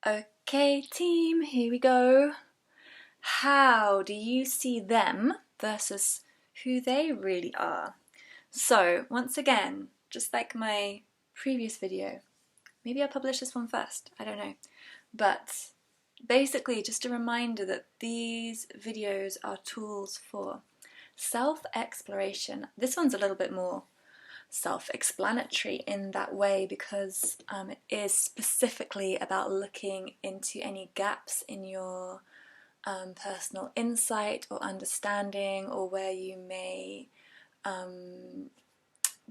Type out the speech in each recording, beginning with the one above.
Okay, team, here we go. How do you see them versus who they really are? So, once again, just like my previous video, maybe I'll publish this one first, I don't know. But basically, just a reminder that these videos are tools for self-exploration. This one's a little bit more self-explanatory in that way because it is specifically about looking into any gaps in your personal insight or understanding, or where you may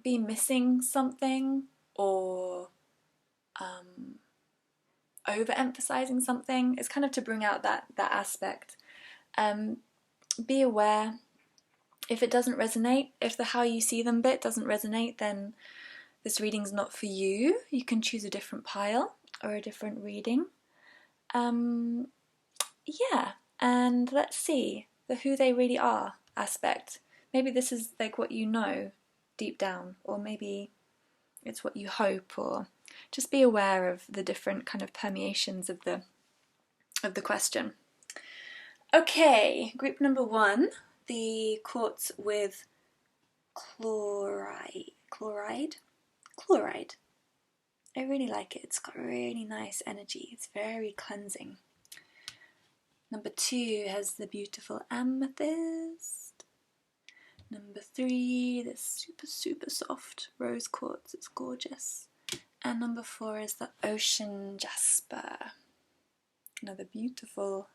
be missing something or overemphasizing something. It's kind of to bring out that aspect. Be aware if it doesn't resonate, if the how you see them bit doesn't resonate, then this reading's not for you. You can choose a different pile or a different reading. Yeah, and let's see, the who they really are aspect. Maybe this is like what you know deep down, or maybe it's what you hope, or just be aware of the different kind of permeations of the question. Okay, group number 1, the quartz with chloride. I really like it. It's got really nice energy. It's very cleansing. Number 2 has the beautiful amethyst. Number 3, this super soft rose quartz. It's gorgeous. And number 4 is the ocean jasper. Another beautiful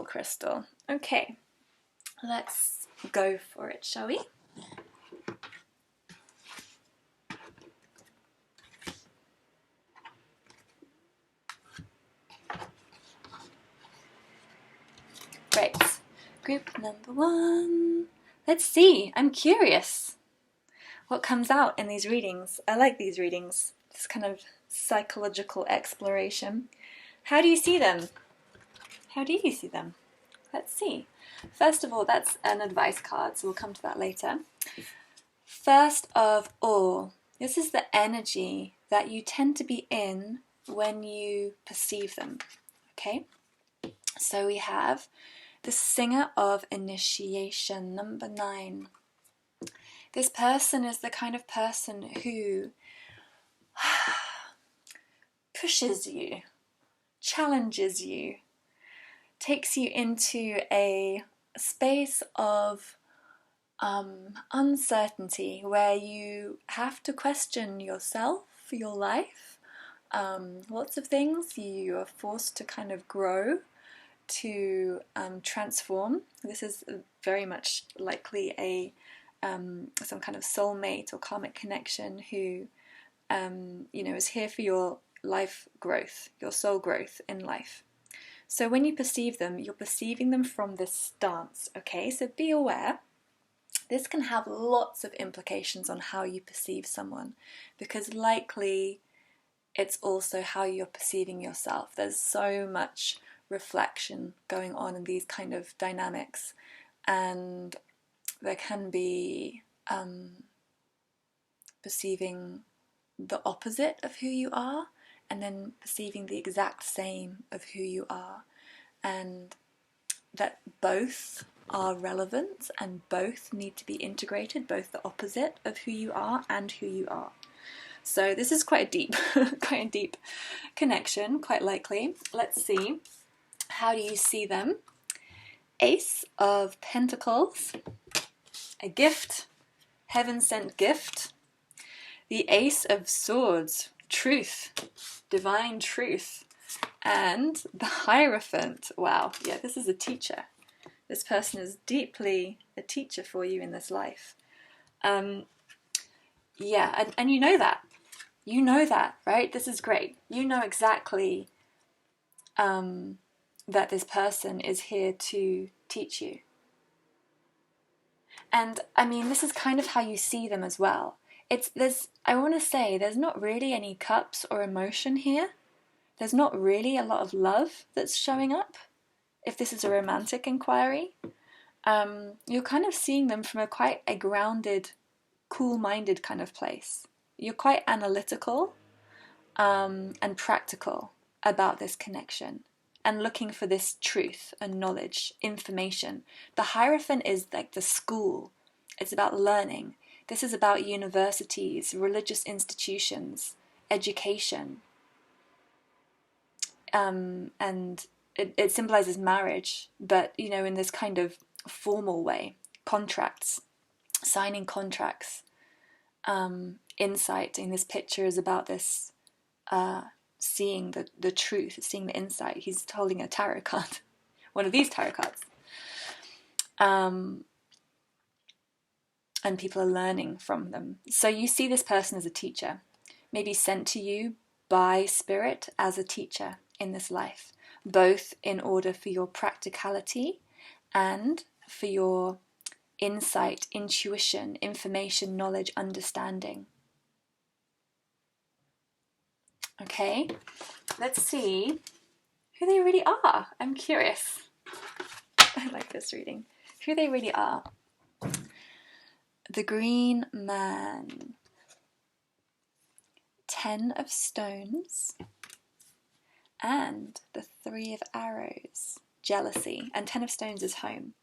crystal. Okay, let's go for it, shall we? Right, group number 1. Let's see, I'm curious what comes out in these readings. I like these readings, this kind of psychological exploration. How do you see them? How do you see them? Let's see. First of all, that's an advice card, so we'll come to that later. First of all, this is the energy that you tend to be in when you perceive them, okay? So we have the singer of initiation, number 9. This person is the kind of person who pushes you, challenges you, takes you into a space of uncertainty where you have to question yourself, your life, lots of things. You are forced to kind of grow, to transform. This is very much likely a some kind of soulmate or karmic connection who is here for your life growth, your soul growth in life. So when you perceive them, you're perceiving them from this stance, okay? So be aware. This can have lots of implications on how you perceive someone, because likely it's also how you're perceiving yourself. There's so much reflection going on in these kind of dynamics, and there can be perceiving the opposite of who you are, and then perceiving the exact same of who you are, and that both are relevant and both need to be integrated, both the opposite of who you are and who you are. So this is quite a deep quite a deep connection, quite likely. Let's see, how do you see them? Ace of Pentacles, a gift, heaven-sent gift. The Ace of Swords, truth, divine truth, and the Hierophant. Wow, yeah, this is a teacher. This person is deeply a teacher for you in this life. Yeah, and you know that. You know that, right? This is great. You know exactly that this person is here to teach you. And I mean, this is kind of how you see them as well. I want to say there's not really any cups or emotion here. There's not really a lot of love that's showing up. If this is a romantic inquiry, you're kind of seeing them from quite a grounded, cool-minded kind of place. You're quite analytical and practical. about this connection and looking for this truth and knowledge, information. The Hierophant is like the school. It's about learning. This is about universities, religious institutions, education. And it symbolizes marriage, but, you know, in this kind of formal way. Contracts, signing contracts. Insight in this picture is about this seeing the truth, seeing the insight. He's holding a tarot card, one of these tarot cards. And people are learning from them. So you see this person as a teacher, maybe sent to you by spirit as a teacher in this life, both in order for your practicality and for your insight, intuition, information, knowledge, understanding. Okay, let's see who they really are. I'm curious. I like this reading. Who they really are. The Green Man. 10 of Stones. And the 3 of Arrows. Jealousy. And 10 of Stones is home.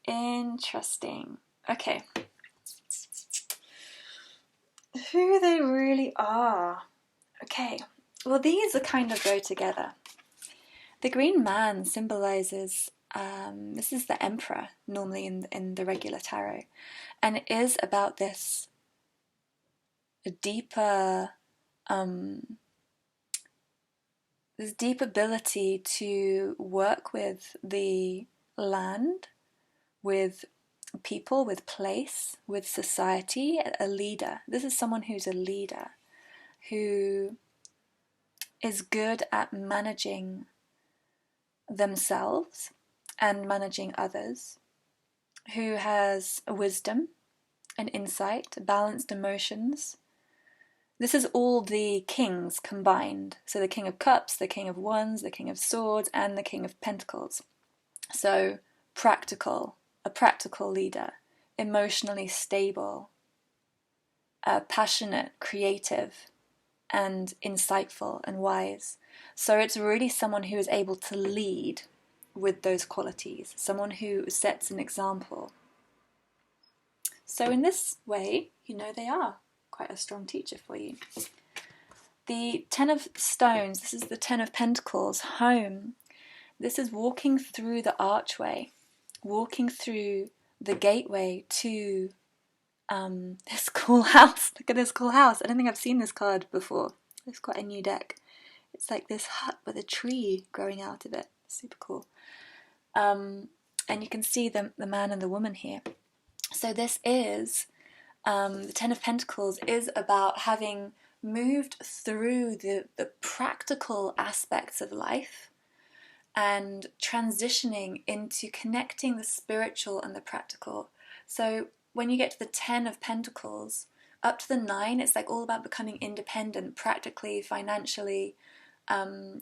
Interesting. Okay. Who they really are. Okay. Well, these are kind of go together. The Green Man symbolizes, this is the Emperor, normally in the regular tarot. And it is about this deeper, this deep ability to work with the land, with people, with place, with society, a leader. This is someone who's a leader, who is good at managing themselves and managing others, who has wisdom and insight, balanced emotions. This is all the kings combined. So the King of Cups, the King of Wands, the King of Swords, and the King of Pentacles. So practical, a practical leader, emotionally stable, passionate, creative, and insightful and wise. So it's really someone who is able to lead with those qualities, someone who sets an example. So in this way, you know, they are quite a strong teacher for you. The 10 of Stones, this is the 10 of Pentacles, home. This is walking through the archway, walking through the gateway to this cool house. Look at this cool house. I don't think I've seen this card before. It's quite a new deck. It's like this hut with a tree growing out of it. Super cool. And you can see the man and the woman here. So this is, the 10 of Pentacles is about having moved through the practical aspects of life and transitioning into connecting the spiritual and the practical. So when you get to the 10 of Pentacles, up to the 9, it's like all about becoming independent, practically, financially,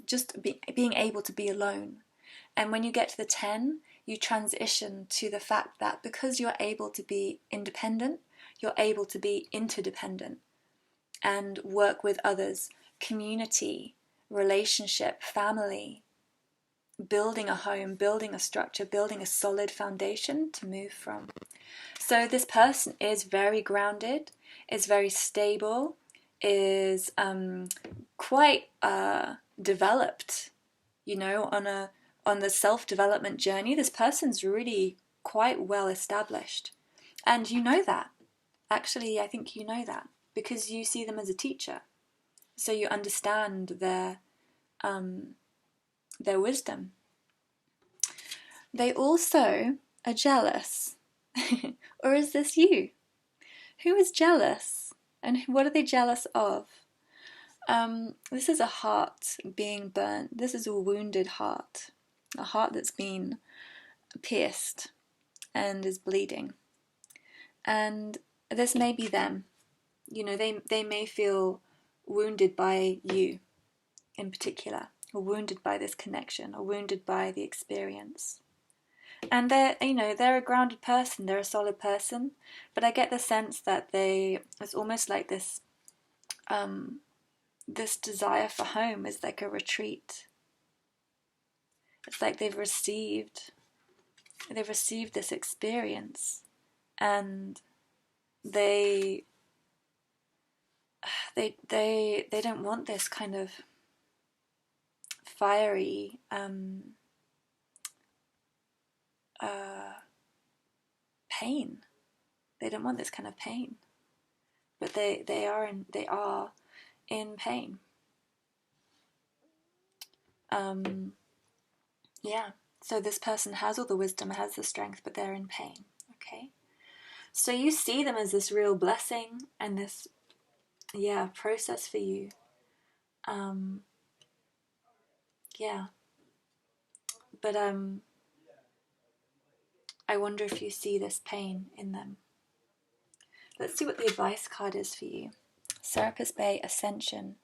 just being able to be alone. And when you get to the 10, you transition to the fact that because you're able to be independent, you're able to be interdependent and work with others, community, relationship, family, building a home, building a structure, building a solid foundation to move from. So this person is very grounded, is very stable, is quite developed, you know, on the self-development journey. This person's really quite well established. And you know that. Actually, I think you know that because you see them as a teacher. So you understand their wisdom. They also are jealous. Or is this you? Who is jealous? And what are they jealous of? This is a heart being burnt. This is a wounded heart. A heart that's been pierced and is bleeding. And this may be them. You know, they may feel wounded by you in particular, or wounded by this connection, or wounded by the experience. And they're a grounded person, they're a solid person, but I get the sense that it's almost like this this desire for home is like a retreat. It's like they've received this experience, and they don't want this kind of fiery pain. They don't want this kind of pain, but they are in pain. Yeah. So this person has all the wisdom, has the strength, but they're in pain. Okay. So you see them as this real blessing and this, process for you. Yeah. But I wonder if you see this pain in them. Let's see what the advice card is for you. Serapis Bay Ascension.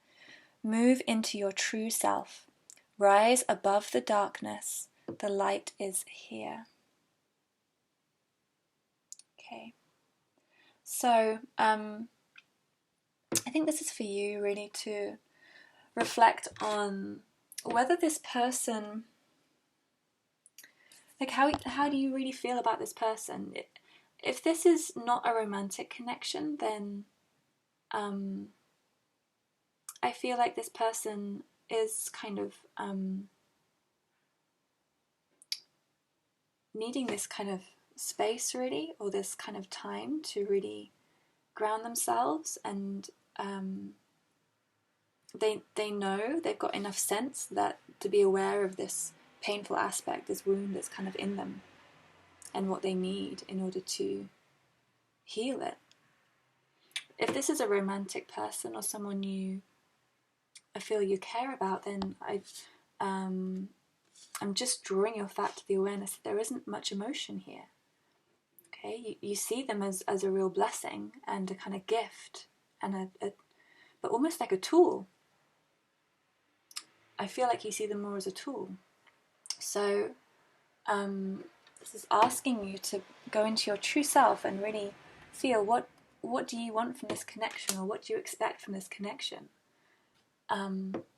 Move into your true self. Rise above the darkness. The light is here. Okay. So, I think this is for you really to reflect on whether this person, like how do you really feel about this person? If this is not a romantic connection, then I feel like this person is kind of needing this kind of space really, or this kind of time to really ground themselves, and they know, they've got enough sense that to be aware of this painful aspect, this wound that's kind of in them, and what they need in order to heal it. If this is a romantic person or someone I feel you care about, then I'm just drawing your fact to the awareness that there isn't much emotion here. Okay, you see them as a real blessing and a kind of gift, and but almost like a tool. I feel like you see them more as a tool. So this is asking you to go into your true self and really feel what do you want from this connection, or what do you expect from this connection?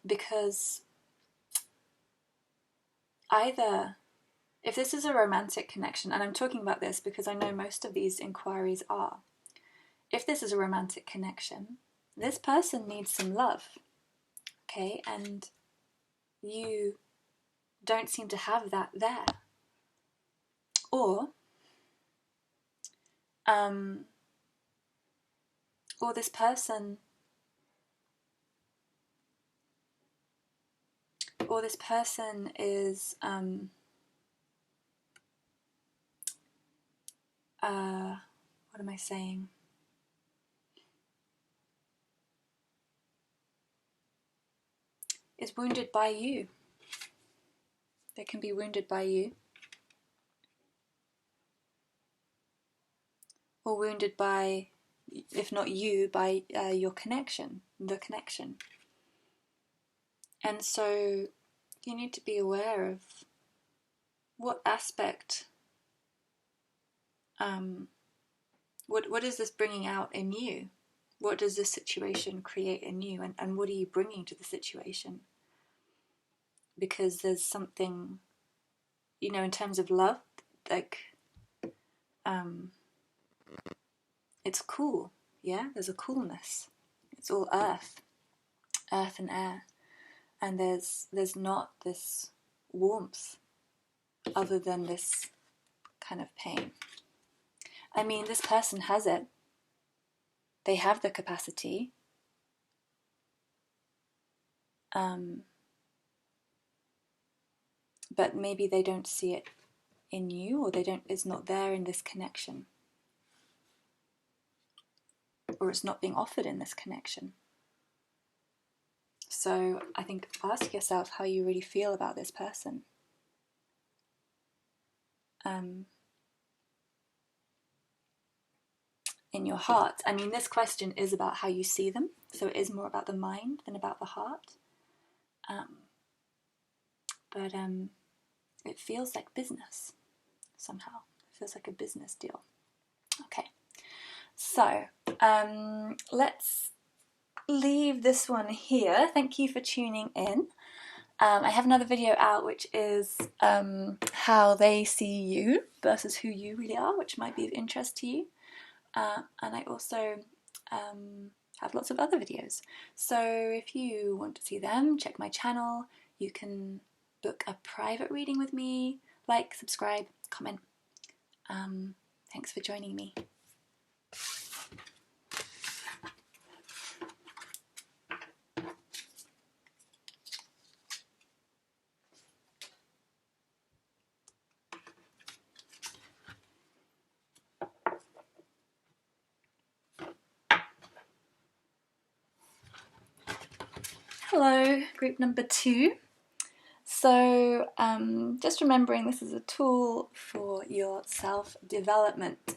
Because either, if this is a romantic connection, and I'm talking about this because I know most of these inquiries are, if this is a romantic connection, this person needs some love, okay, and you don't seem to have that there. Or this person is what am I saying? Is wounded by you. They can be wounded by you, or wounded by, if not you, by your connection, the connection. And so you need to be aware of what aspect, what is this bringing out in you? What does this situation create in you? And what are you bringing to the situation? Because there's something, in terms of love, like, it's cool, yeah? There's a coolness. It's all earth and air. And there's not this warmth other than this kind of pain. I mean, this person has it. They have the capacity. But maybe they don't see it in you, or it's not there in this connection. Or it's not being offered in this connection. So I think ask yourself how you really feel about this person. In your heart. I mean, this question is about how you see them, so it is more about the mind than about the heart. But it feels like business somehow. It feels like a business deal. Okay, so let's leave this one here. Thank you for tuning in. I have another video out which is how they see you versus who you really are, which might be of interest to you. And I also have lots of other videos. So if you want to see them, check my channel. You can book a private reading with me, like, subscribe, comment. Thanks for joining me. Hello, group number 2. So just remembering this is a tool for your self-development.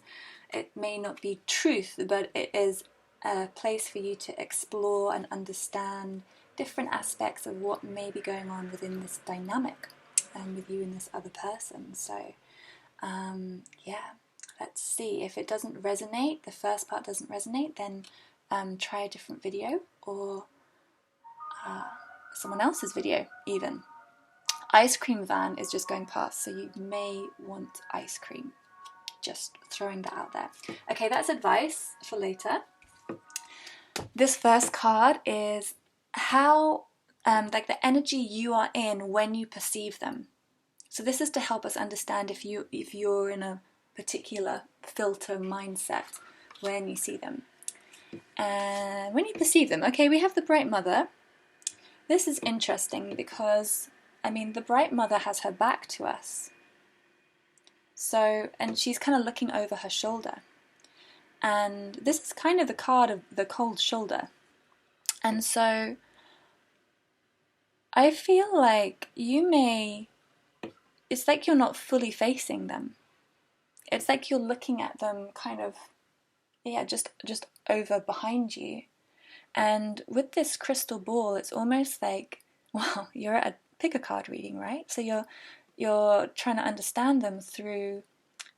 It may not be truth, but it is a place for you to explore and understand different aspects of what may be going on within this dynamic and with you and this other person. So yeah, let's see. If it doesn't resonate, the first part doesn't resonate, then try a different video or someone else's video even. Ice cream van is just going past, so you may want ice cream. Just throwing that out there. Okay, that's advice for later. This first card is how, like the energy you are in when you perceive them. So this is to help us understand if you're in a particular filter mindset when you see them. And when you perceive them, okay, we have the Bright Mother. This is interesting because, I mean, the Bright Mother has her back to us. So, and she's kind of looking over her shoulder. And this is kind of the card of the cold shoulder. And so, I feel like it's like you're not fully facing them. It's like you're looking at them kind of, yeah, just over behind you. And with this crystal ball, it's almost like, well, you're at a pick a card reading, right? So you're trying to understand them through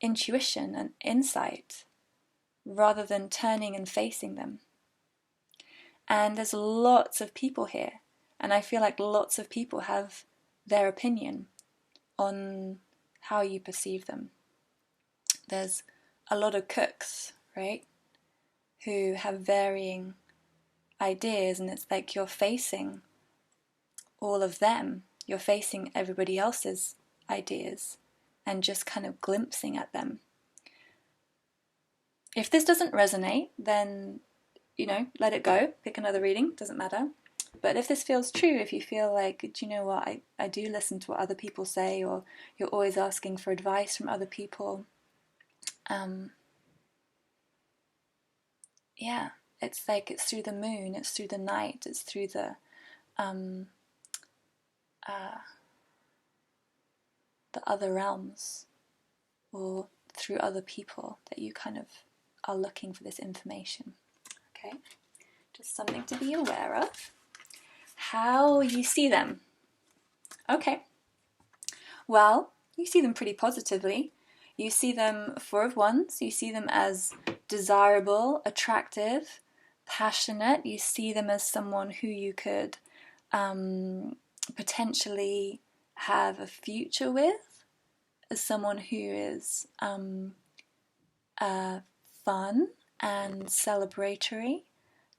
intuition and insight rather than turning and facing them. And there's lots of people here, and I feel like lots of people have their opinion on how you perceive them. There's a lot of cooks, right, who have varying ideas, and it's like you're facing all of them. You're facing everybody else's ideas and just kind of glimpsing at them. If this doesn't resonate, then, let it go. Pick another reading, doesn't matter. But if this feels true, if you feel like, do you know what, I do listen to what other people say, or you're always asking for advice from other people, yeah, it's like it's through the moon, it's through the night, it's through the other realms, or through other people that you kind of are looking for this information. Okay, just something to be aware of. How you see them. Okay, well, you see them pretty positively. You see them 4 of Wands. You see them as desirable, attractive, passionate. You see them as someone who you could potentially have a future with, as someone who is fun and celebratory,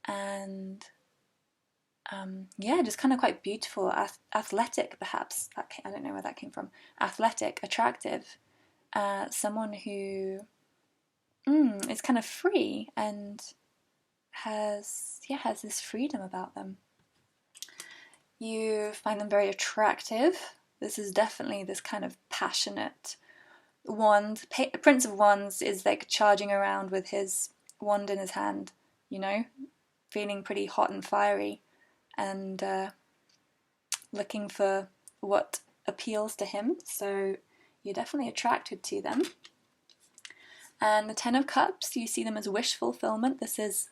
and yeah, just kind of quite beautiful, athletic perhaps. I don't know where that came from. Athletic, attractive, someone who is kind of free and has this freedom about them. You find them very attractive. This is definitely this kind of passionate wand. Prince of Wands is like charging around with his wand in his hand, feeling pretty hot and fiery, and looking for what appeals to him. So you're definitely attracted to them. And the 10 of Cups, you see them as wish fulfillment. This is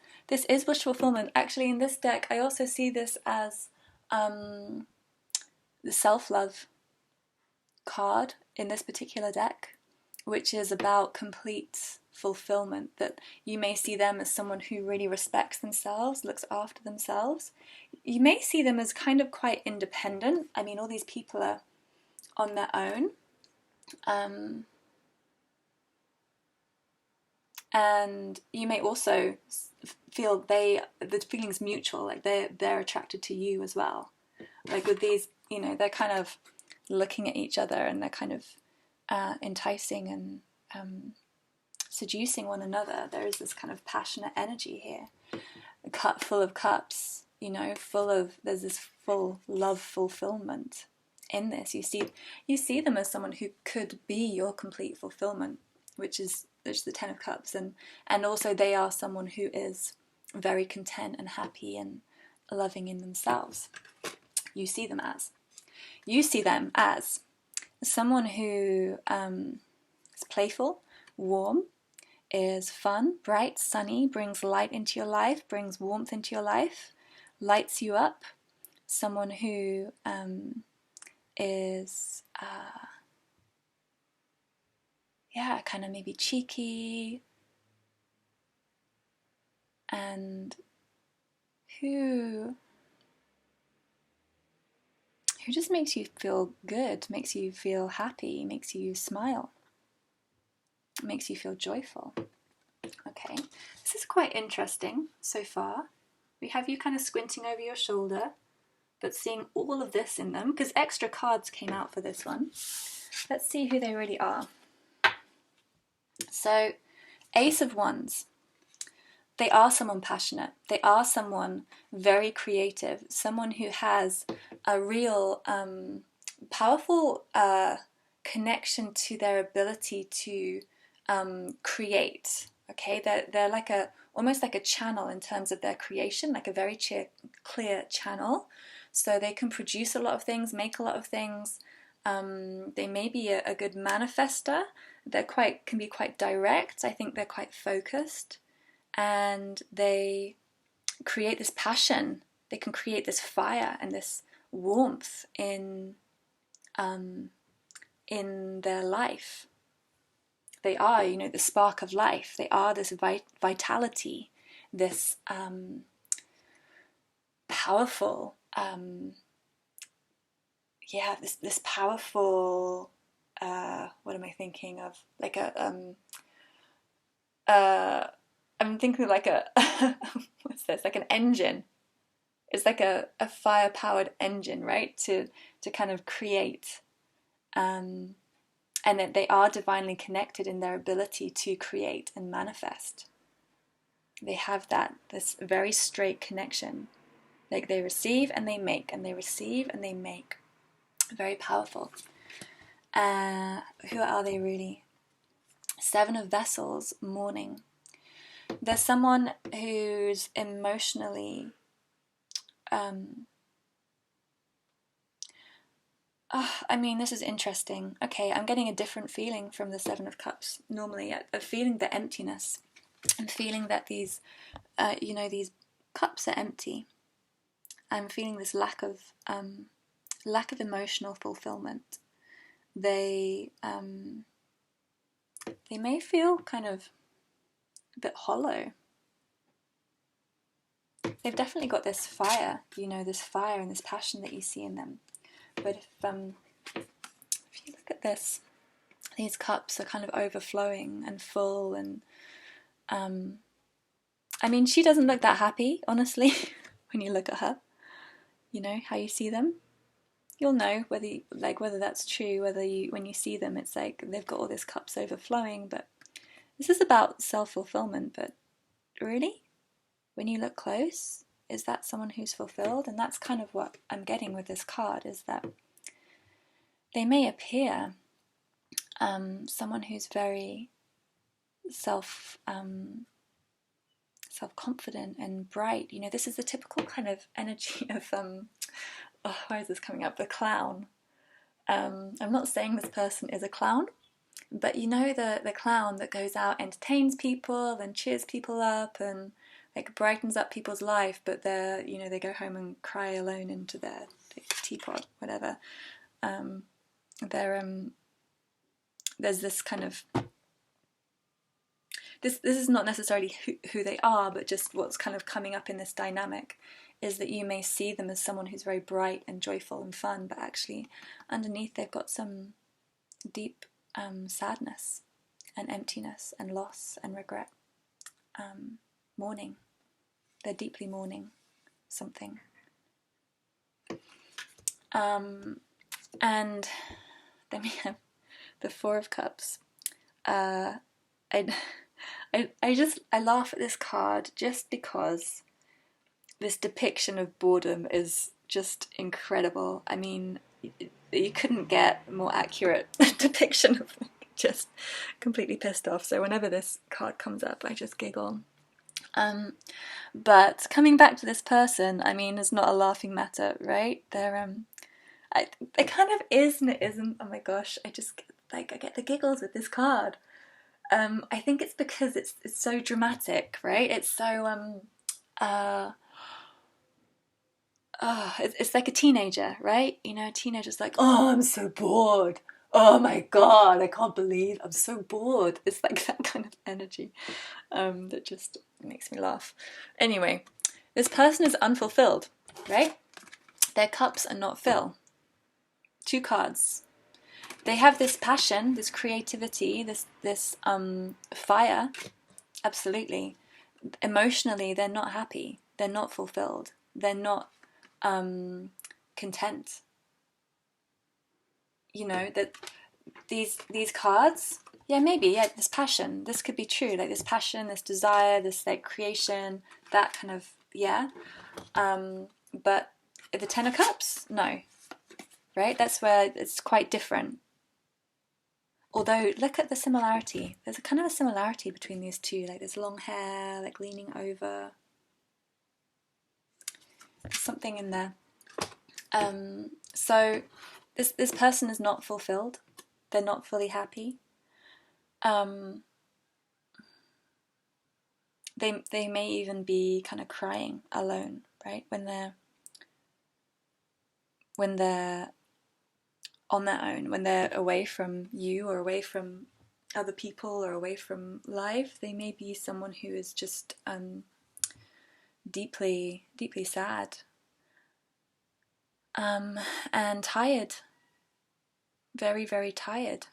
wish fulfillment. Actually, in this deck, I also see this as the self-love card in this particular deck. which is about complete fulfillment, that you may see them as someone who really respects themselves, looks after themselves. You may see them as kind of quite independent. I mean, all these people are on their own. And you may also feel the feeling's mutual, like they're attracted to you as well. Like with these, you know, they're kind of looking at each other and they're kind of enticing and seducing one another. There is this kind of passionate energy here. A cup full of cups, you know, there's this full love fulfillment in this. You see them as someone who could be your complete fulfillment, which is the Ten of Cups, and also they are someone who is very content and happy and loving in themselves. You see them as someone who is playful, warm, is fun, bright, sunny, brings light into your life, brings warmth into your life, lights you up. Someone who is kind of maybe cheeky, and who just makes you feel good, makes you feel happy, makes you smile, makes you feel joyful. Okay, this is quite interesting so far. We have you kind of squinting over your shoulder, but seeing all of this in them, because extra cards came out for this one. Let's see who they really are. So, Ace of Wands. They are someone passionate. They are someone very creative. Someone who has a real powerful connection to their ability to create. Okay, they're like almost like a channel in terms of their creation, like a very clear channel. So they can produce a lot of things, make a lot of things. They may be a good manifester. Can be quite direct. I think they're quite focused, and they create this passion. They can create this fire and this warmth in their life. They are, you know, the spark of life. They are this vitality, this powerful, this powerful. What am I thinking of? Like I'm thinking like what's this? Like an engine. It's like a fire-powered engine, right? To kind of create. And that they are divinely connected in their ability to create and manifest. They have this very straight connection. Like they receive and they make, and they receive and they make. Very powerful. Who are they really? Seven of Vessels, Mourning. There's someone who's emotionally this is interesting. Okay, I'm getting a different feeling from the Seven of Cups. Normally, a feeling the emptiness. I'm feeling that these cups are empty. I'm feeling this lack of emotional fulfillment. They may feel kind of a bit hollow. They've definitely got this fire, this fire and this passion that you see in them. But if you look at this, these cups are kind of overflowing and full, and she doesn't look that happy, honestly. When you look at her, how you see them, you'll know whether that's true. When you see them, it's like they've got all these cups overflowing. But this is about self-fulfillment. But really, when you look close, is that someone who's fulfilled? And that's kind of what I'm getting with this card, is that they may appear someone who's very self-confident and bright. This is the typical kind of energy of why is this coming up? The clown. I'm not saying this person is a clown, but the clown that goes out, entertains people and cheers people up and brightens up people's life, but they go home and cry alone into their teapot, whatever. there's this kind of, this is not necessarily who they are, but just what's kind of coming up in this dynamic is that you may see them as someone who's very bright and joyful and fun, but actually underneath they've got some deep sadness and emptiness and loss and regret, mourning. They're deeply mourning something. And then we have the Four of Cups. I laugh at this card just because this depiction of boredom is just incredible. I mean, you couldn't get a more accurate depiction of just completely pissed off. So whenever this card comes up, I just giggle. But coming back to this person, I mean, it's not a laughing matter, right? It kind of is and it isn't. Oh my gosh, I get the giggles with this card. I think it's because it's so dramatic, right? It's so it's like a teenager, right? You know, a teenager's like, oh, I'm so bored. Oh my god, I can't believe I'm so bored. It's like that kind of energy that just makes me laugh. Anyway, this person is unfulfilled, right? Their cups are not full. 2 cards. They have this passion, this creativity, this fire. Absolutely. Emotionally, they're not happy. They're not fulfilled. They're not content. You know, that these cards, yeah, maybe, yeah, this passion, this could be true, like this passion, this desire, this like creation, that kind of, yeah. But the Ten of Cups, no, right? That's where it's quite different. Although, look at the similarity. There's a kind of a similarity between these two, like this long hair, like leaning over. There's something in there. So this person is not fulfilled. They're not fully happy. They may even be kind of crying alone, right? When they're on their own, when they're away from you or away from other people or away from life, they may be someone who is just deeply, deeply sad and tired, very, very tired.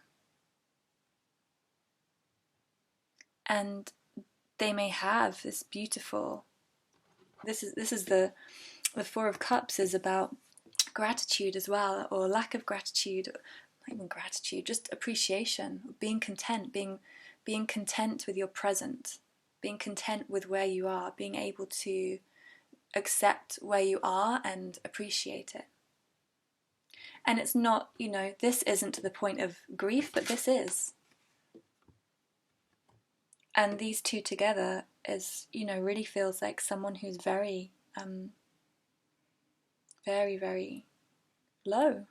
And they may have this beautiful, this is the Four of Cups is about gratitude as well, or lack of gratitude, not even gratitude, just appreciation, being content, being content with your present, being content with where you are, being able to accept where you are and appreciate it. And it's not, you know, this isn't to the point of grief, but this is. And these two together is, you know, really feels like someone who's very, very, very low,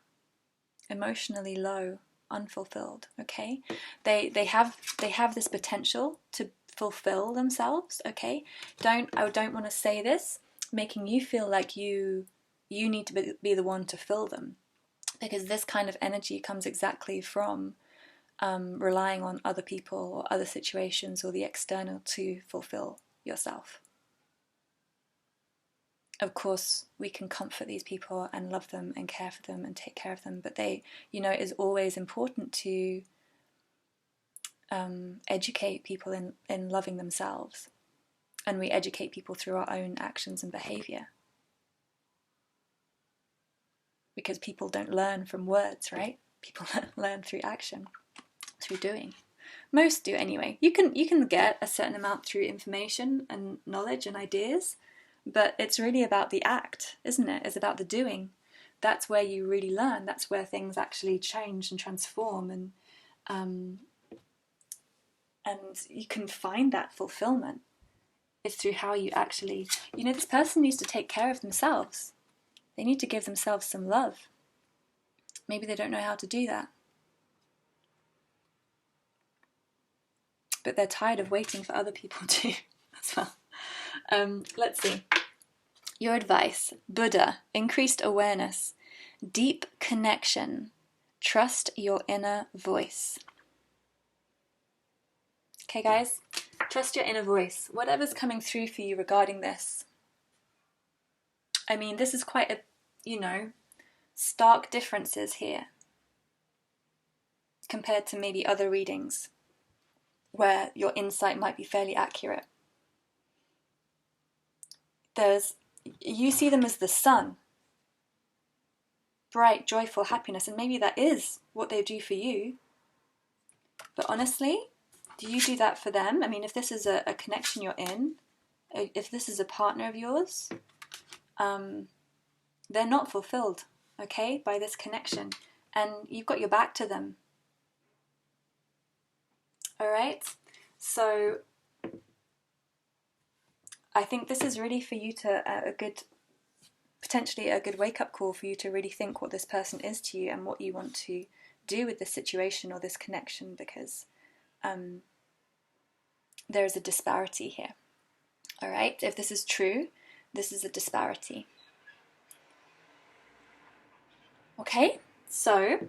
emotionally low, unfulfilled. Okay, they have this potential to fulfill themselves. Okay, I don't want to say this making you feel like you need to be the one to fill them, because this kind of energy comes exactly from relying on other people or other situations or the external to fulfill yourself. Of course, we can comfort these people and love them and care for them and take care of them, but they, you know, it is always important to educate people in loving themselves. And we educate people through our own actions and behavior. Because people don't learn from words, right? People learn through action, through doing. Most do anyway. You can get a certain amount through information and knowledge and ideas, but it's really about the act, isn't it? It's about the doing. That's where you really learn. That's where things actually change and transform, and you can find that fulfillment. It's through how you actually, you know, this person needs to take care of themselves. They need to give themselves some love. Maybe they don't know how to do that. But they're tired of waiting for other people to as well. Let's see. Your advice: Buddha, increased awareness, deep connection, trust your inner voice. Okay, guys? Trust your inner voice. Whatever's coming through for you regarding this. I mean, this is quite a, you know, stark differences here compared to maybe other readings where your insight might be fairly accurate. You see them as the sun. Bright, joyful happiness, and maybe that is what they do for you. But honestly, do you do that for them? I mean, if this is a connection you're in, if this is a partner of yours, they're not fulfilled, okay, by this connection. And you've got your back to them. All right? So I think this is really for you to, potentially a good wake-up call for you to really think what this person is to you and what you want to do with this situation or this connection, because there is a disparity here. All right? If this is true, this is a disparity. Okay? So,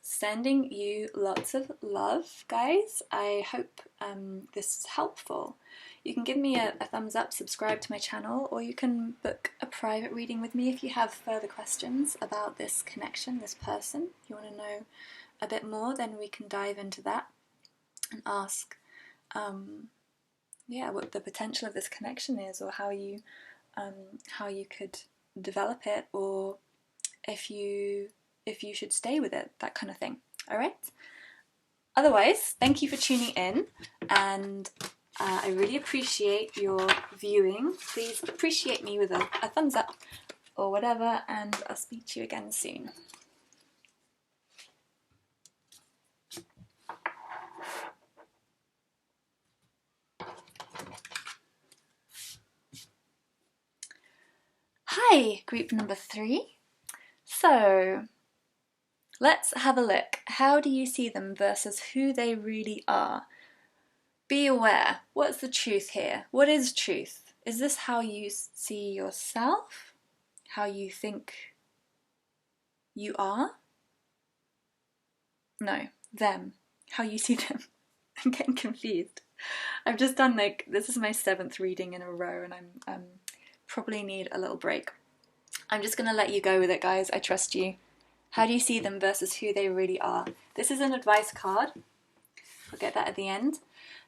sending you lots of love, guys. I hope this is helpful. You can give me a thumbs up, subscribe to my channel, or you can book a private reading with me if you have further questions about this connection, this person. If you want to know a bit more, then we can dive into that and ask what the potential of this connection is, or how you could develop it, or if you should stay with it, that kind of thing. All right? Otherwise, thank you for tuning in, and I really appreciate your viewing. Please appreciate me with a thumbs up or whatever, and I'll speak to you again soon. Hi, group number 3. So, let's have a look. How do you see them versus who they really are? Be aware. What's the truth here? What is truth? Is this how you see yourself? How you think you are? No, them. How you see them. I'm getting confused. I've just done this is my 7th reading in a row, and I'm probably need a little break. I'm just going to let you go with it, guys. I trust you. How do you see them versus who they really are? This is an advice card. I'll get that at the end.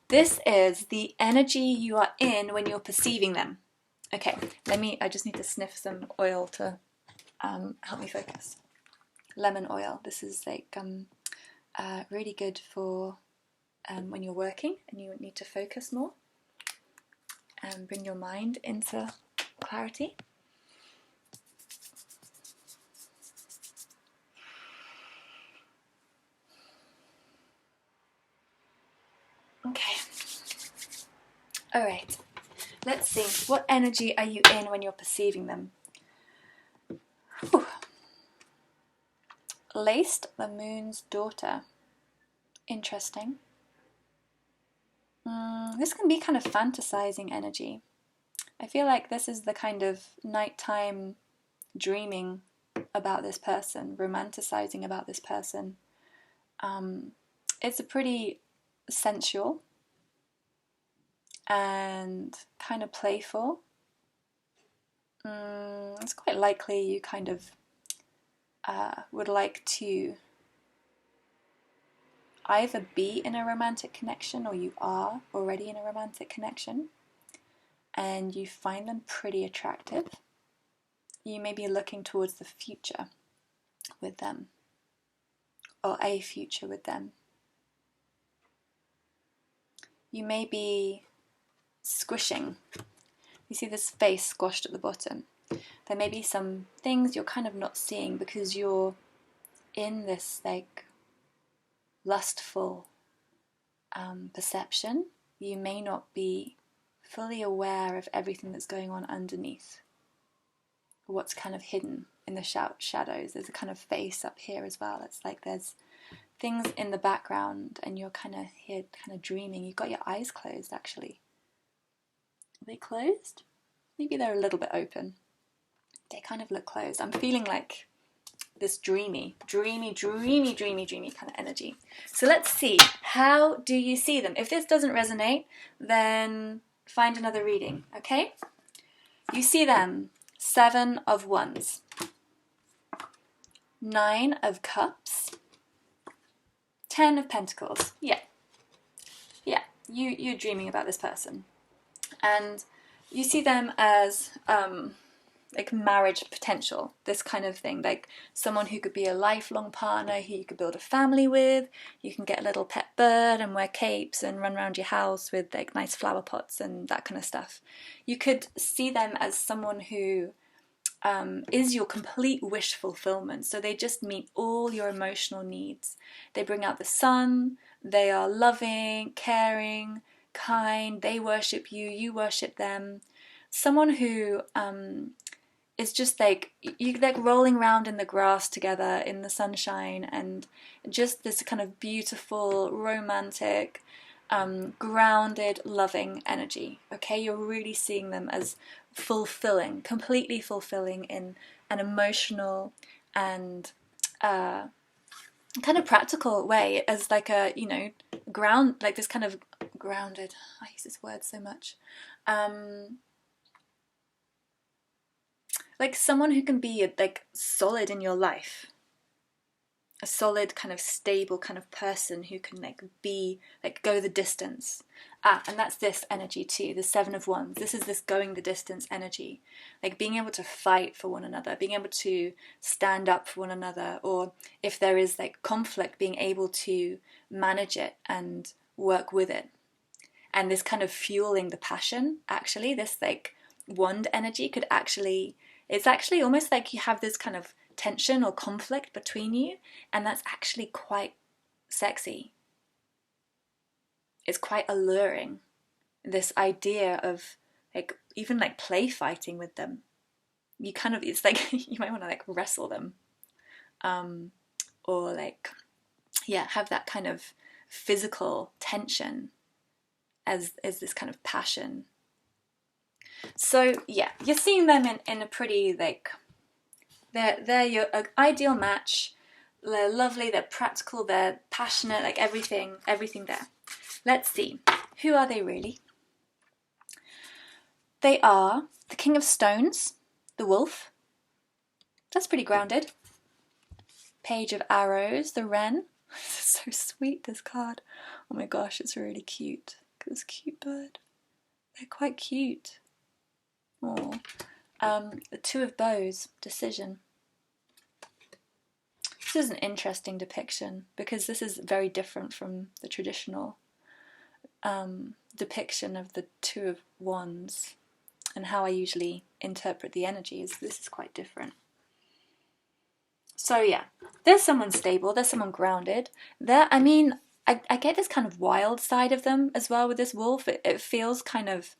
This is the energy you are in when you're perceiving them. Okay, I just need to sniff some oil to help me focus. Lemon oil. This is really good for when you're working and you need to focus more and bring your mind into clarity. Okay. All right. Let's see. What energy are you in when you're perceiving them? Whew. Laced, the moon's daughter. Interesting. This can be kind of fantasizing energy. I feel like this is the kind of nighttime dreaming about this person, romanticizing about this person. It's a pretty sensual and kind of playful. It's quite likely you kind of would like to either be in a romantic connection, or you are already in a romantic connection and you find them pretty attractive. You may be looking towards the future with them, or a future with them. You may be squishing. You see this face squashed at the bottom. There may be some things you're kind of not seeing because you're in this lustful perception. You may not be fully aware of everything that's going on underneath, what's kind of hidden in the shadows. There's a kind of face up here as well. It's like there's things in the background and you're kind of here kind of dreaming. You've got your eyes closed, actually. Are they closed? Maybe they're a little bit open. They kind of look closed. I'm feeling like this dreamy kind of energy. So let's see, how do you see them? If this doesn't resonate, then find another reading, okay? You see them, 7 of Wands, 9 of Cups, 10 of Pentacles. Yeah, you're dreaming about this person. And you see them as like marriage potential, this kind of thing, like someone who could be a lifelong partner, who you could build a family with. You can get a little pet bird and wear capes and run around your house with like nice flower pots and that kind of stuff. You could see them as someone who is your complete wish fulfillment. So they just meet all your emotional needs. They bring out the sun. They are loving, caring, kind. They worship you. You worship them. Someone who is just like, you like rolling around in the grass together in the sunshine, and just this kind of beautiful, romantic, grounded, loving energy. Okay, you're really seeing them as fulfilling, completely fulfilling in an emotional and kind of practical way, as like a, you know, ground, like this kind of grounded, I use this word so much, like someone who can be like solid in your life, a solid kind of stable kind of person who can like be like go the distance. And that's this energy too, the 7 of Wands. This is this going the distance energy, like being able to fight for one another, being able to stand up for one another, or if there is like conflict, being able to manage it and work with it. And this kind of fueling the passion, actually, this like wand energy could actually, it's actually almost like you have this kind of tension or conflict between you, and that's actually quite sexy. It's quite alluring, this idea of like even like play fighting with them. You kind of, it's like you might want to like wrestle them, or like, yeah, have that kind of physical tension as this kind of passion. So yeah, you're seeing them in a pretty like, they're your ideal match. They're lovely, they're practical, they're passionate, like everything there. Let's see, who are they really? They are the King of Stones, the Wolf. That's pretty grounded. Page of Arrows, the Wren. This is so sweet, this card. Oh my gosh, it's really cute. Look at this cute bird. They're quite cute. Oh, the Two of Bows, Decision. This is an interesting depiction because this is very different from the traditional depiction of the Two of Wands, and how I usually interpret the energies. This is quite different. So yeah, there's someone stable, there's someone grounded. I mean, I get this kind of wild side of them as well with this wolf. It feels kind of,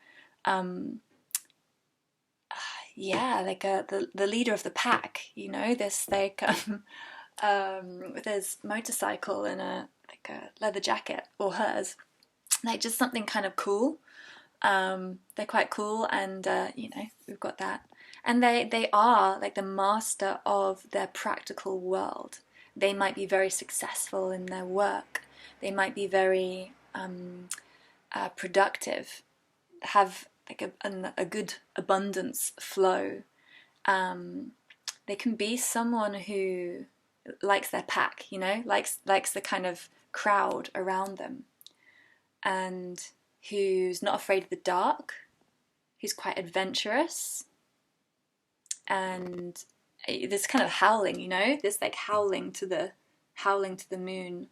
yeah, like the leader of the pack, you know, this like, with his motorcycle and a leather jacket, or hers, like just something kind of cool. They're quite cool, and you know, we've got that. And they are like the master of their practical world. They might be very successful in their work. They might be very productive, have like a good abundance flow. They can be someone who likes their pack, you know, likes the kind of crowd around them, and who's not afraid of the dark, who's quite adventurous, and this kind of howling, you know, this like howling to the moon,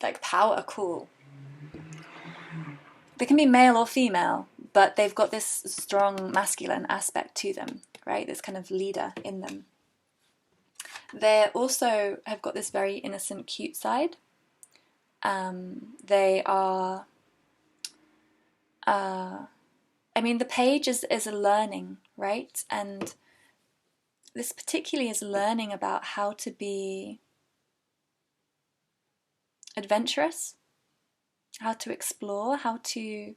like power, cool. They can be male or female, but they've got this strong masculine aspect to them, right? This kind of leader in them. They also have got this very innocent, cute side. They are, I mean, the page is a learning, right? And this particularly is learning about how to be adventurous, how to explore, how to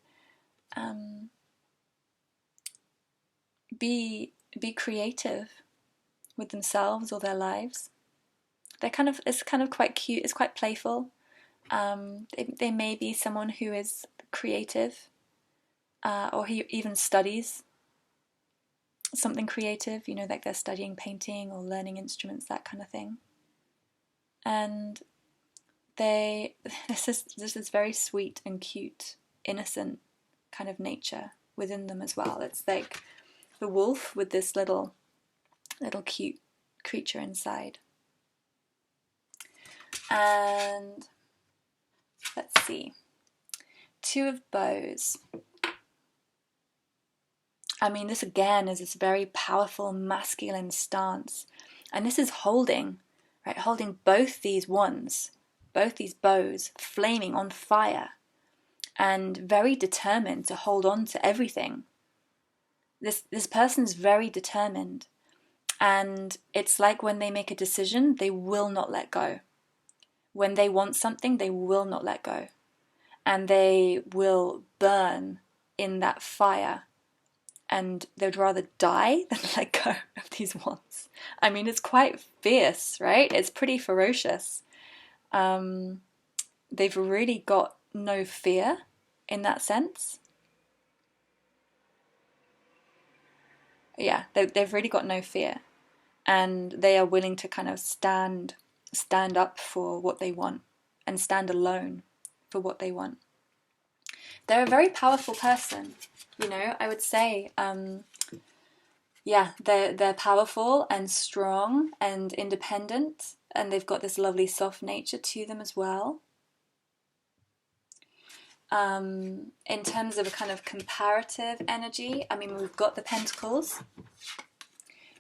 be creative with themselves or their lives. It's kind of quite cute. It's quite playful. They may be someone who is creative, or who even studies something creative. You know, like they're studying painting or learning instruments, that kind of thing. And this is very sweet and cute, innocent kind of nature within them as well. It's like the wolf with this little cute creature inside. And let's see, 2 of bows. I mean, this again is this very powerful masculine stance, and this is holding, right? Holding both these wands, both these bows, flaming on fire, and very determined to hold on to everything. This person's very determined, and it's like when they make a decision, they will not let go. When they want something, they will not let go, and they will burn in that fire, and they'd rather die than let go of these wands. I mean, it's quite fierce, right? It's pretty ferocious. They've really got no fear in that sense. Yeah, they've really got no fear, and they are willing to kind of stand up for what they want and stand alone for what they want. They're a very powerful person, you know, I would say. Yeah, they're powerful and strong and independent, and they've got this lovely soft nature to them as well. In terms of a kind of comparative energy, I mean, we've got the Pentacles.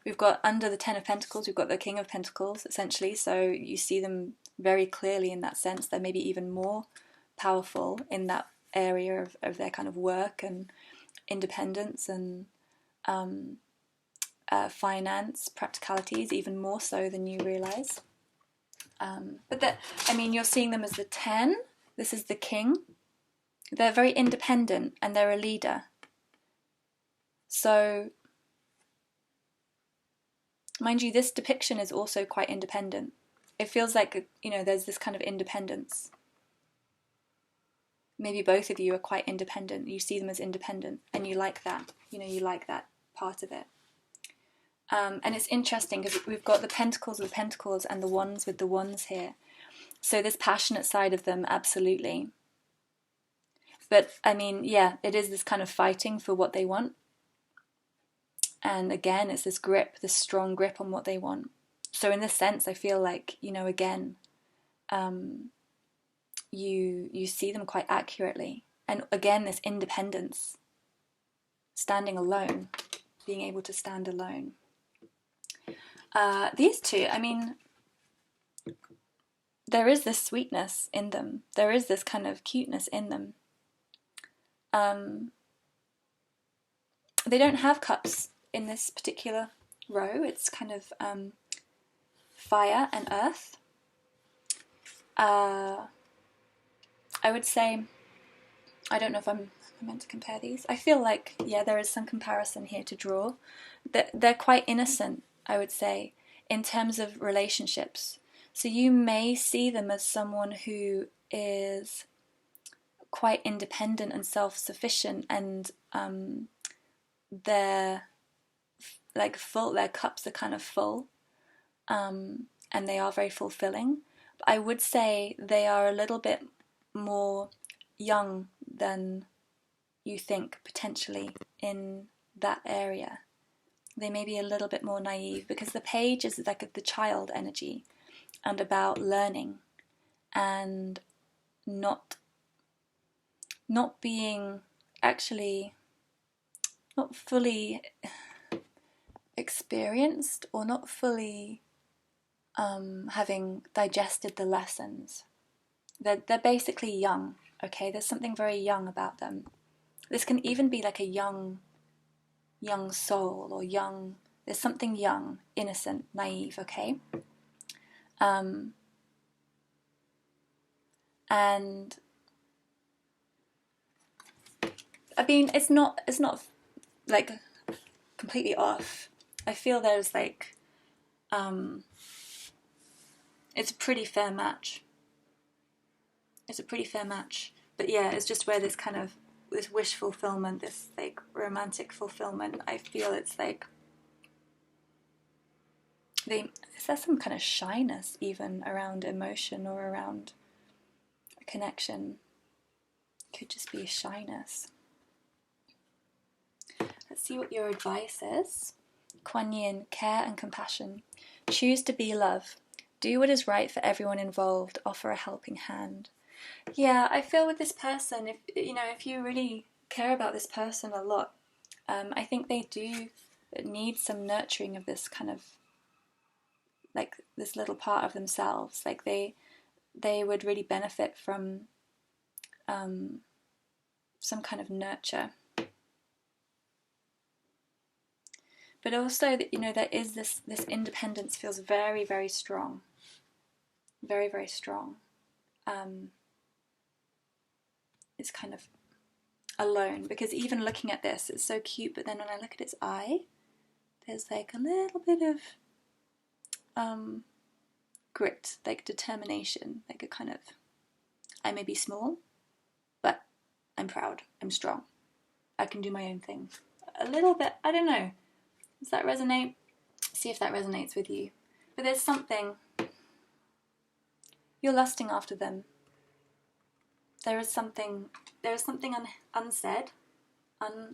We've got under the 10 of Pentacles, we've got the King of Pentacles, essentially. So you see them very clearly in that sense. They're maybe even more powerful in that area of their kind of work and independence and finance, practicalities, even more so than you realise. But I mean, you're seeing them as the 10. This is the King. They're very independent and they're a leader. So, mind you, this depiction is also quite independent. It feels like, you know, there's this kind of independence. Maybe both of you are quite independent. You see them as independent and you like that. You know, you like that part of it. And it's interesting because we've got the Pentacles with the Pentacles and the Wands with the Wands here. So this passionate side of them, absolutely. But, I mean, yeah, it is this kind of fighting for what they want. And again, it's this grip, this strong grip on what they want. So in this sense, I feel like, you know, again, you see them quite accurately. And again, this independence, standing alone, being able to stand alone. These two, I mean, there is this sweetness in them. There is this kind of cuteness in them. They don't have cups in this particular row. It's kind of fire and earth. I would say, I don't know if I'm meant to compare these. I feel like, yeah, there is some comparison here to draw. They're quite innocent, I would say, in terms of relationships. So you may see them as someone who is quite independent and self-sufficient, and they're like full, their cups are kind of full, and they are very fulfilling. But I would say they are a little bit more young than you think, potentially, in that area. They may be a little bit more naive, because the page is like the child energy and about learning and not being actually not fully experienced, or not fully having digested the lessons. They're basically young, okay? There's something very young about them. This can even be like a young soul, or young, there's something young, innocent, naive, okay? And I mean, it's not like completely off. I feel there's like, it's a pretty fair match. It's a pretty fair match. But yeah, it's just where this kind of, this wish fulfillment, this like romantic fulfillment, I feel it's like, there's some kind of shyness even around emotion or around a connection. It could just be shyness. Let's see what your advice is. Kuan Yin, care and compassion. Choose to be love. Do what is right for everyone involved. Offer a helping hand. Yeah, I feel with this person, if you really care about this person a lot, I think they do need some nurturing of this kind of, like this little part of themselves. Like they would really benefit from some kind of nurture. But also, there is this independence feels very, very strong. Very, very strong. It's kind of alone, because even looking at this, it's so cute, but then when I look at its eye, there's like a little bit of grit, like determination, like a kind of, I may be small, but I'm proud, I'm strong, I can do my own thing. A little bit, I don't know, does that resonate? See if that resonates with you. But there's something, you're lusting after them. There is something unsaid,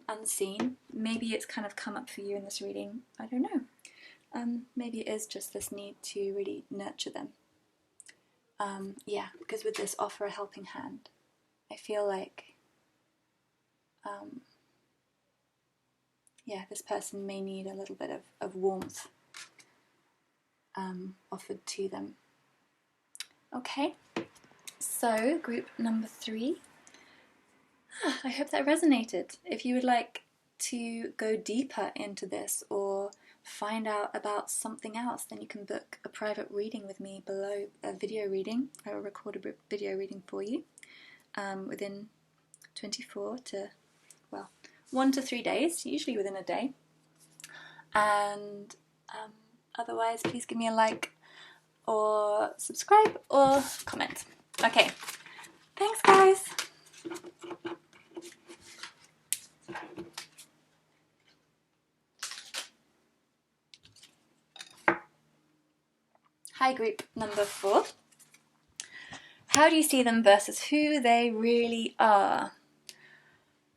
unseen. Maybe it's kind of come up for you in this reading, I don't know. Maybe it is just this need to really nurture them. Yeah, because with this offer a helping hand, I feel like, yeah, this person may need a little bit of warmth offered to them. Okay, so group number 3. I hope that resonated. If you would like to go deeper into this or find out about something else, then you can book a private reading with me below, a video reading. I will record a video reading for you within 1 to 3 days, usually within a day. And otherwise, please give me a like or subscribe or comment. Okay, thanks guys. Hi, group number 4. How do you see them versus who they really are?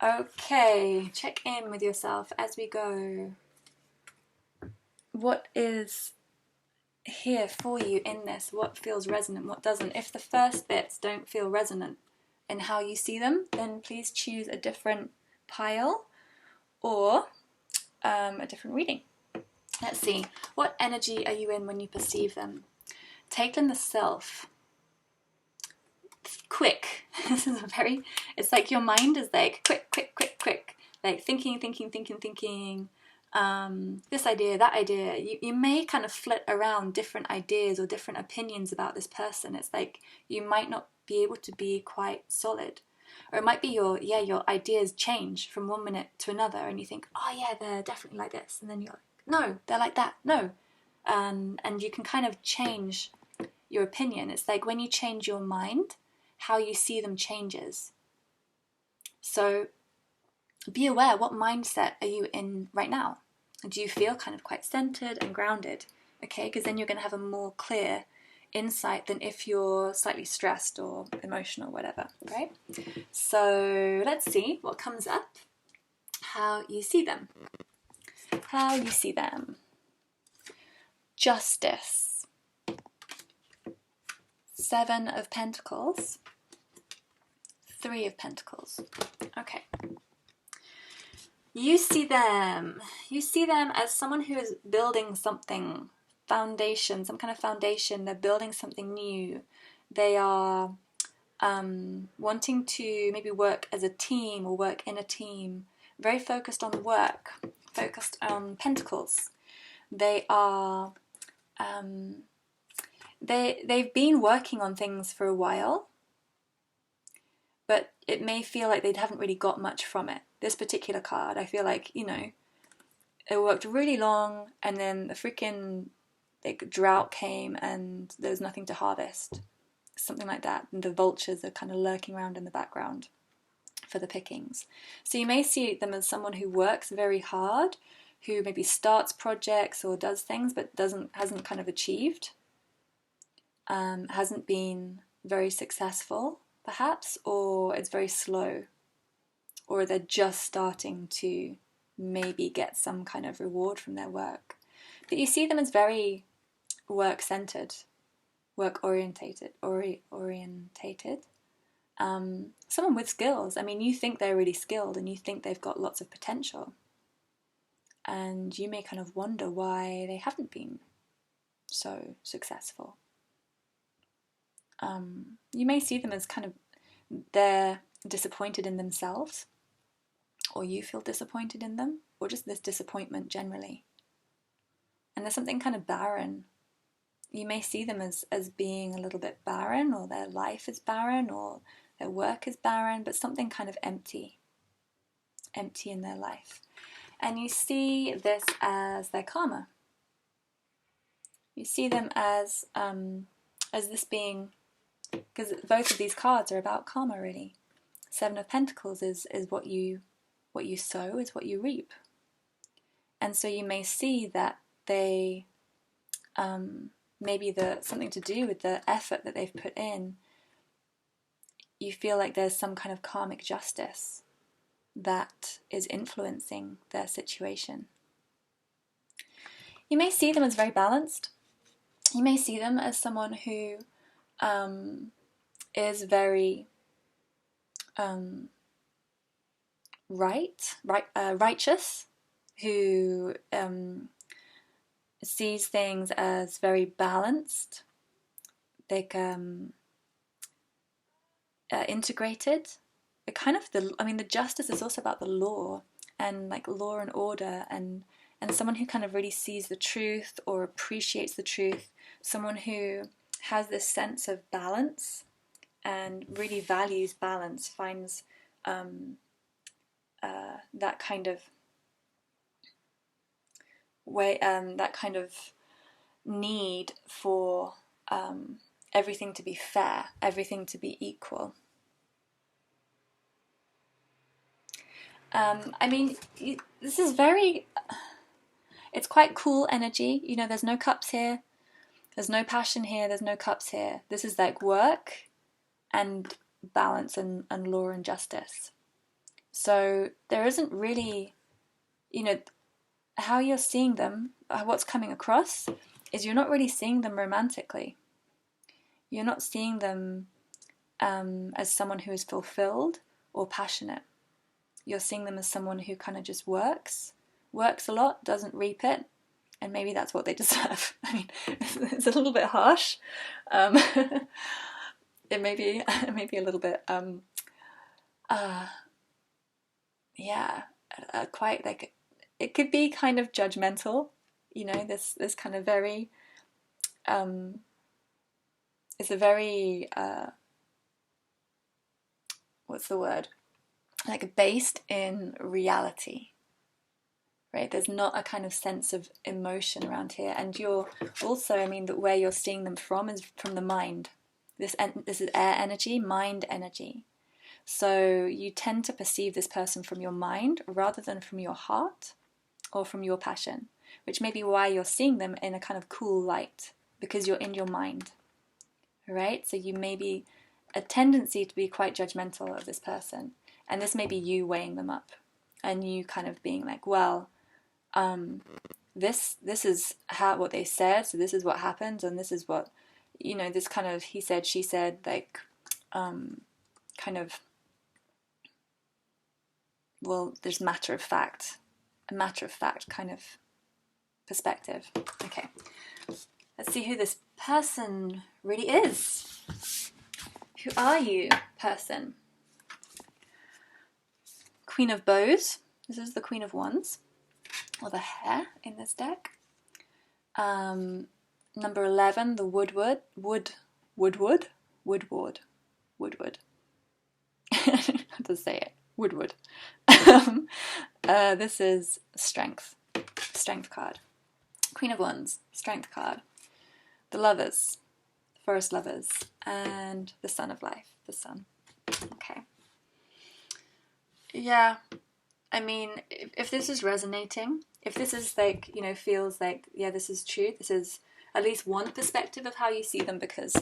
Okay, check in with yourself as we go. What is here for you in this? What feels resonant, what doesn't? If the first bits don't feel resonant in how you see them, then please choose a different pile or a different reading. Let's see. What energy are you in when you perceive them? Take in the self. Quick. This is it's like your mind is like quick. Like thinking. This idea, that idea. You may kind of flit around different ideas or different opinions about this person. It's like you might not be able to be quite solid. Or it might be your ideas change from one minute to another and you think, oh yeah, they're definitely like this. And then you're like, no, they're like that, no. And you can kind of change your opinion. It's like when you change your mind, how you see them changes. So be aware, what mindset are you in right now? Do you feel kind of quite centered and grounded? Okay, because then you're going to have a more clear insight than if you're slightly stressed or emotional, whatever, right? So let's see what comes up, how you see them. How you see them. Justice. 7 of Pentacles. 3 of Pentacles. Okay. You see them as someone who is building something, foundation, some kind of foundation. They're building something new. They are wanting to maybe work as a team or work in a team. Very focused on work, focused on Pentacles. They are, they've been working on things for a while, but it may feel like they haven't really got much from it. This particular card, I feel like, it worked really long, and then the freaking like drought came and there was nothing to harvest, something like that, and the vultures are kind of lurking around in the background for the pickings. So you may see them as someone who works very hard, who maybe starts projects or does things but hasn't kind of achieved, hasn't been very successful perhaps, or it's very slow, or they're just starting to maybe get some kind of reward from their work. But you see them as very work-centered, work-orientated, someone with skills. I mean, you think they're really skilled and you think they've got lots of potential, and you may kind of wonder why they haven't been so successful. You may see them as kind of, they're disappointed in themselves, or you feel disappointed in them, or just this disappointment generally. And there's something kind of barren. You may see them as being a little bit barren, or their life is barren, or their work is barren, but something kind of empty in their life. And you see this as their karma. You see them as this being, because both of these cards are about karma, really. Seven of Pentacles is what you sow is what you reap. And so you may see that they maybe something to do with the effort that they've put in. You feel like there's some kind of karmic justice that is influencing their situation. You may see them as very balanced. You may see them as someone who is very righteous, who sees things as very balanced, like integrated. It kind of the justice is also about the law, and like law and order, and someone who kind of really sees the truth or appreciates the truth, someone who has this sense of balance and really values balance, finds that kind of way, that kind of need for everything to be fair, everything to be equal. This is it's quite cool energy. You know, there's no cups here, there's no passion here, there's no cups here. This is like work and balance and law and justice. So there isn't really, how you're seeing them, what's coming across is you're not really seeing them romantically. You're not seeing them as someone who is fulfilled or passionate. You're seeing them as someone who kind of just works a lot, doesn't reap it, and maybe that's what they deserve. I mean, it's a little bit harsh. It may be a little bit, quite like, it could be kind of judgmental, this kind of very, it's a very, what's the word? Like based in reality, right? There's not a kind of sense of emotion around here. And you're also, where you're seeing them from is from the mind. This is air energy, mind energy. So you tend to perceive this person from your mind rather than from your heart or from your passion, which may be why you're seeing them in a kind of cool light, because you're in your mind, right? So you may be a tendency to be quite judgmental of this person. And this may be you weighing them up and you kind of being like, well, this is what they said, so this is what happened, and this is what, this kind of he said, she said, like, kind of, well, there's a matter of fact kind of perspective. Okay, let's see who this person really is. Who are you, person? Queen of Bows. This is the Queen of Wands, or the hare in this deck. Number 11, the Woodward. How to say it? Woodward. This is strength. Strength card. Queen of Wands, Strength card. The Lovers, Forest Lovers, and the Sun of Life, the Sun. Okay. Yeah, I mean, if this is resonating, if this is like, you know, feels like, yeah, this is true, this is at least one perspective of how you see them, because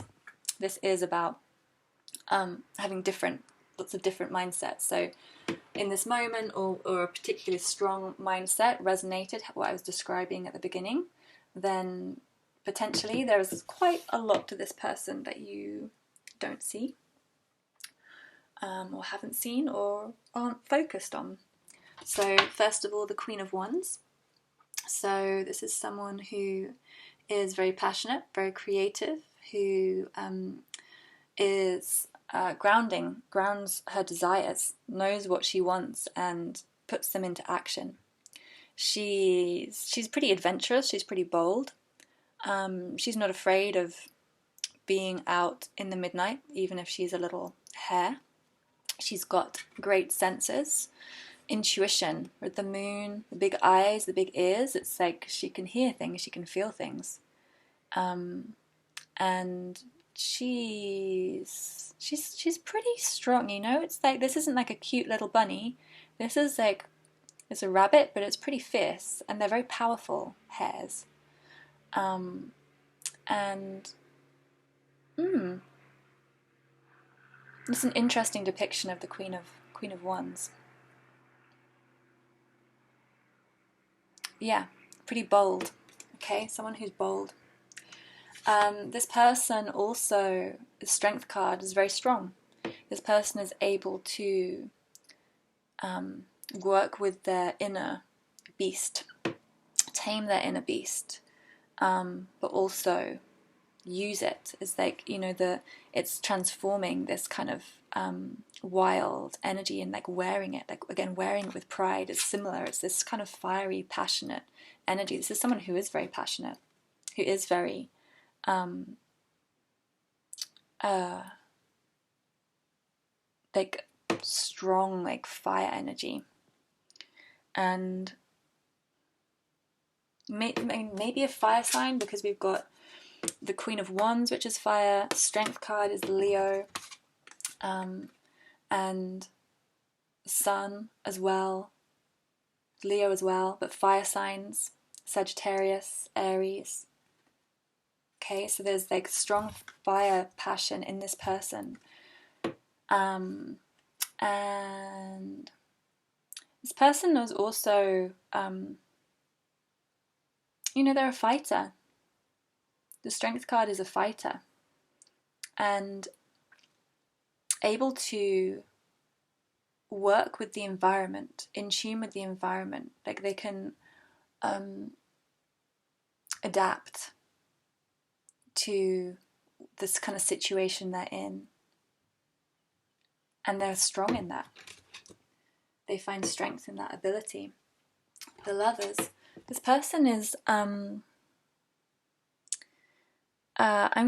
this is about having lots of different mindsets. So in this moment, or a particularly strong mindset resonated what I was describing at the beginning, then potentially there's quite a lot to this person that you don't see, or haven't seen, or aren't focused on. So first of all, the Queen of Wands. So this is someone who is very passionate, very creative, who is grounds her desires, knows what she wants, and puts them into action. She's pretty adventurous, she's pretty bold. She's not afraid of being out in the midnight, even if she's a little hare. She's got great senses, intuition. With the moon, the big eyes, the big ears, it's like she can hear things, she can feel things. And she's pretty strong, you know? It's like, this isn't like a cute little bunny. This is like, it's a rabbit, but it's pretty fierce, and they're very powerful hares. It's an interesting depiction of the Queen of Wands. Yeah, pretty bold. Okay, someone who's bold. This person also, the Strength card, is very strong. This person is able to work with their inner beast, tame their inner beast, but also use it. It's like, you know, it's transforming this kind of wild energy and like wearing it, like again, wearing it with pride. It's similar. It's this kind of fiery, passionate energy. This is someone who is very passionate, who is very like strong, like fire energy. And maybe a fire sign, because we've got the Queen of Wands, which is fire. Strength card is Leo, and Sun as well, Leo as well, but fire signs, Sagittarius, Aries. Okay, so there's like strong fire passion in this person. And this person is also, you know, they're a fighter. The Strength card is a fighter, and able to work with the environment, in tune with the environment. Like they can adapt to this kind of situation they're in, and they're strong in that. They find strength in that ability. The Lovers. This person is, I'm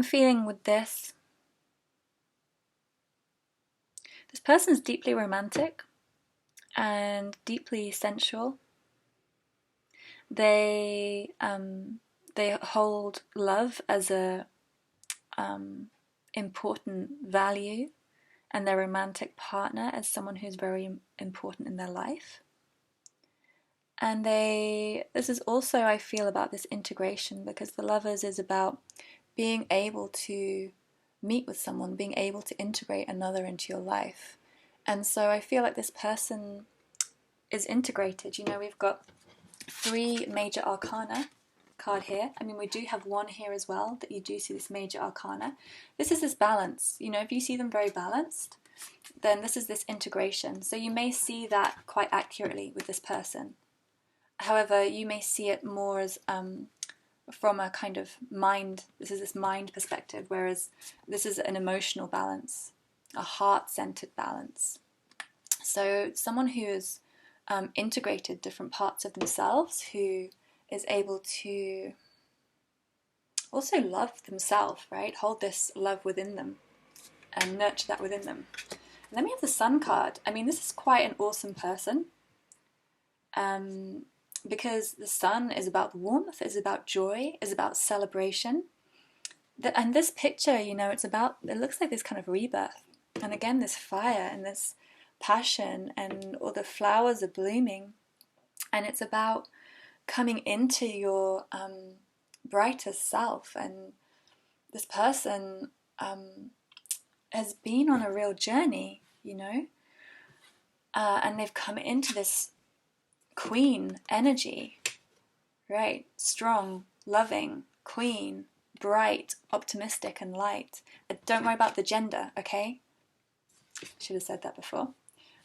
feeling with this person's deeply romantic and deeply sensual. They hold love as a important value, and their romantic partner as someone who's very important in their life. And this is also, I feel, about this integration, because the Lovers is about being able to meet with someone, being able to integrate another into your life. And so I feel like this person is integrated. You know, we've got 3 major arcana card here. I mean, we do have 1 here as well, that you do see this major arcana. This is this balance. You know, if you see them very balanced, then this is this integration. So you may see that quite accurately with this person. However, you may see it more as from a kind of mind, this mind perspective, whereas this is an emotional balance, a heart-centered balance. So someone who has integrated different parts of themselves, who is able to also love themselves, right? Hold this love within them and nurture that within them. And then we have the Sun card. I mean, this is quite an awesome person. because the sun is about warmth, is about joy, is about celebration. And this picture, you know, it looks like this kind of rebirth. And again, this fire and this passion, and all the flowers are blooming. And it's about coming into your brightest self. And this person has been on a real journey, you know, and they've come into this queen energy, right? Strong, loving, queen, bright, optimistic, and light. Don't worry about the gender, okay? Should have said that before.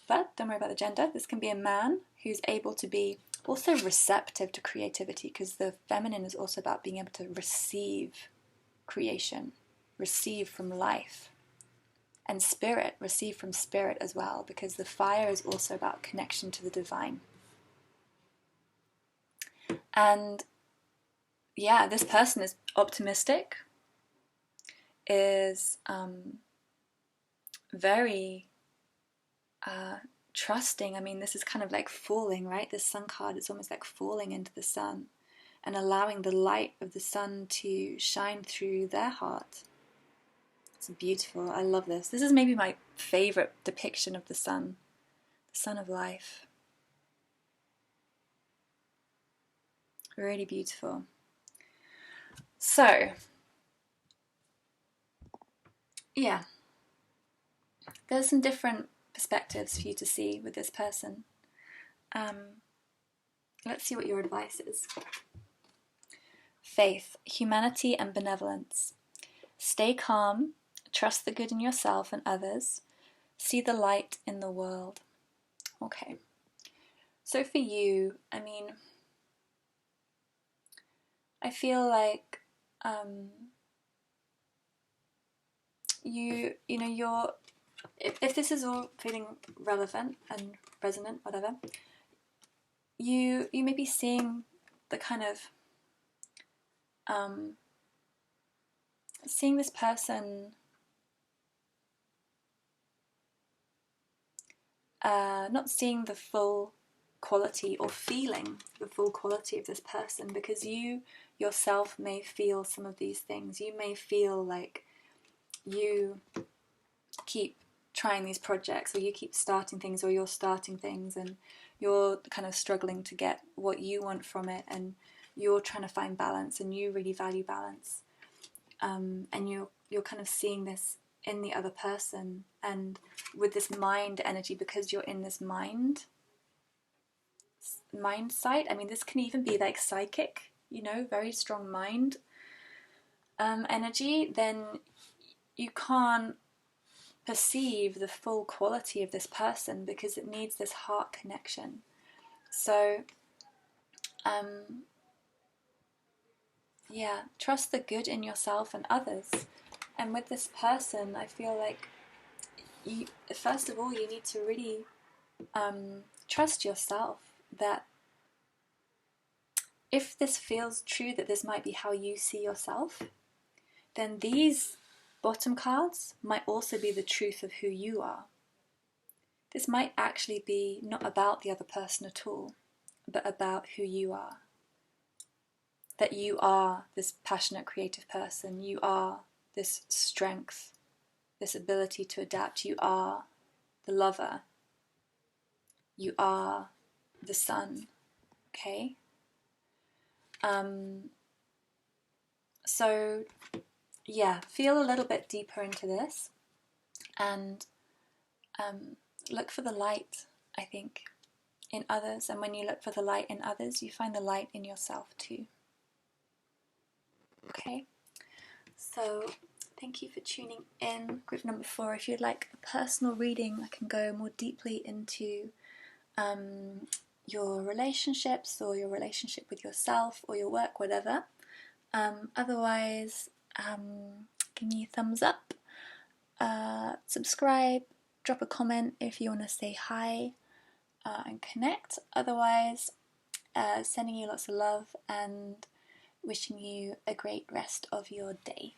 But don't worry about the gender. This can be a man who's able to be also receptive to creativity, because the feminine is also about being able to receive creation, receive from life, and spirit, receive from spirit as well, because the fire is also about connection to the divine. And yeah, this person is optimistic, is very trusting. I mean, this is kind of like falling, right? This sun card, it's almost like falling into the sun and allowing the light of the sun to shine through their heart. It's beautiful. I love this. This is maybe my favorite depiction of the sun of life. Really beautiful. So, yeah, there's some different perspectives for you to see with this person. Let's see what your advice is. Faith, humanity, and benevolence. Stay calm, trust the good in yourself and others, see the light in the world. Okay, so for you, I mean, I feel like you know, you're, if this is all feeling relevant and resonant, whatever, you may be seeing the kind of seeing this person not seeing the full quality, or feeling the full quality of this person, because you yourself may feel some of these things. You may feel like you keep trying these projects, or you keep starting things, or you're starting things and you're kind of struggling to get what you want from it, and you're trying to find balance, and you really value balance, and you're kind of seeing this in the other person, and with this mind energy, because you're in this mind sight. I mean, this can even be like psychic, you know, very strong mind energy. Then you can't perceive the full quality of this person, because it needs this heart connection. So yeah, trust the good in yourself and others. And with this person, I feel like you, first of all, you need to really trust yourself, that if this feels true, that this might be how you see yourself, then these bottom cards might also be the truth of who you are. This might actually be not about the other person at all, but about who you are. That you are this passionate, creative person. You are this strength, this ability to adapt. You are the lover. You are the sun. Okay? So, yeah, feel a little bit deeper into this, and look for the light, I think, in others. And when you look for the light in others, you find the light in yourself too. Okay? So, thank you for tuning in. Group number 4. If you'd like a personal reading, I can go more deeply into your relationships, or your relationship with yourself, or your work, whatever. Otherwise, give me a thumbs up, subscribe, drop a comment if you want to say hi and connect. Otherwise, sending you lots of love and wishing you a great rest of your day.